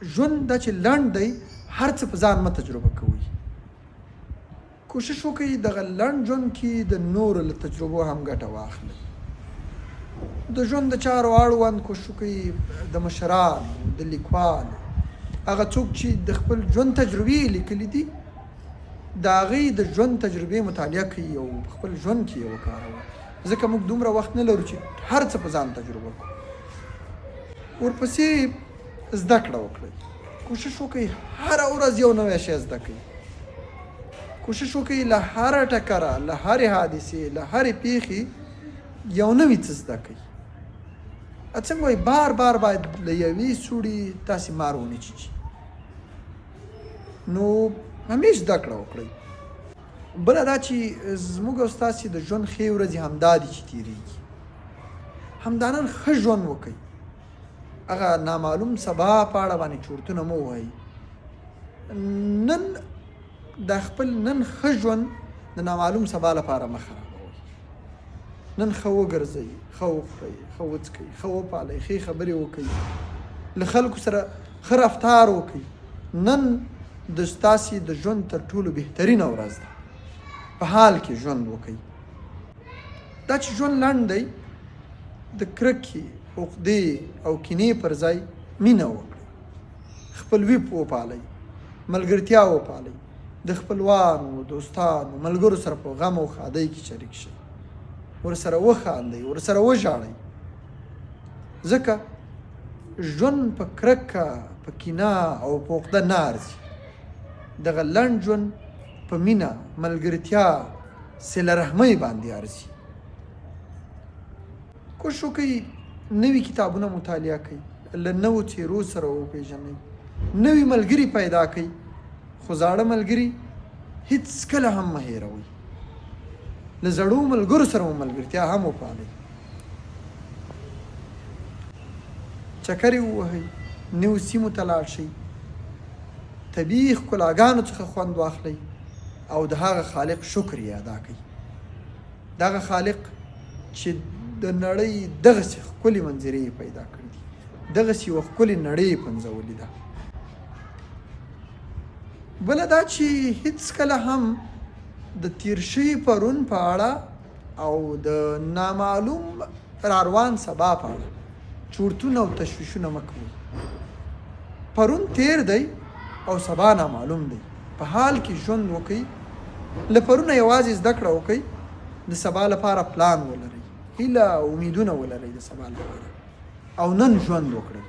ژوند دا چې لنډ دی هر څه په ځان مه تجربه کوئ. کوشش وکړئ دغه لنډ ژوند کې د نورو له تجربو هم ګټه واخلئ. د ژوند د چارو اړوند کوشش وکړئ د مشرانو، د لیکوالو، هغه څوک چې د خپل ژوند تجربې لیکلي دي د هغوی د ژوند تجربې مطالعه کړئ او په خپل ژوند کې یې وکاروئ، ځکه موږ دومره وخت نه لرو چې هر څه په ځان تجربه کړو. ورپسې زده کړه وکړئ. کوشش وکړئ هره ورځ یو نوی شی زده کړئ. کوشش وکړئ له هره ټکره، له هرې حادثې، له هرې پیښې یو نوی څه زده کړئ. څنګه وایي بار بار باید له یوې سوړي تاسې مار ونه چیچي. نو همیش زده کړه وکړئ. بله دا چې زموږ او ستاسې د ژوند ښې ورځې همدا دي چې تېرېږي. همدا نن ښه ژوند وکړئ. هغه نامعلوم سبا په اړه باندې چورتونه مه ووهئ. نن دا خپل نن ښه ژوند د نامعلوم سبا لپاره مه خرابوئ. نن ښه وګرځئ، ښه وخورئ، ښه وڅکئ، ښه وپالئ، ښې خبرې وکړئ، له خلکو سره ښه رفتار وکړئ. نن د ستاسې د ژوند تر ټولو بهترینه ورځ ده. په حال کې ژوند وکړئ. دا چې ژوند لنډ دی د کرکې، عقدې او کینې پر ځای مینه وکړئ. خپلوي وپالئ، ملګرتیا وپالئ. د خپلوانو، دوستانو، ملګرو سره په غم او ښادۍ کې شریک شئ. ورسره وخاندئ، ورسره وژاړئ. ځکه ژوند په کرکه، په کینه او په عقده نه ارځي. دغه لنډ ژوند په مینه، ملګرتیا، صله رحمۍ باندې ارځي. کوشش وکړئ نوي کتابونه مطالعه کړئ، له نوو څیرو سره وپېژنئ، نوي ملګري پیدا کړئ، خو زاړه ملګري هېڅکله هم مه هېروئ. له زړو ملګرو سره مو ملګرتیا هم وپالئ. چکرې ووهئ، نوو سیمو ته لاړ شئ، طبیعي ښکلاګانو څخه خوند واخلئ او د هغه خالق شکر یې ادا کړئ. دغه خالق چې د نړۍ دغسې ښکلې منظرې یې پیدا کړي دي، دغسې یوه ښکلې نړۍ یې پنځولې ده. بله دا چې هېڅکله هم د تیر شوي پرون په اړه او د نامعلوم راروان سبا په اړه چورتونه او تشویشونه مه کوئ. پرون تیر دی او سبا نامعلوم دی. په حال کې ژوند وکړئ. له پرونه یوازې زده کړه وکړئ، د سبا لپاره پلان ولرئ، هیله او امیدونه ولرئ د سبا لپاره، او نن ژوند وکړئ.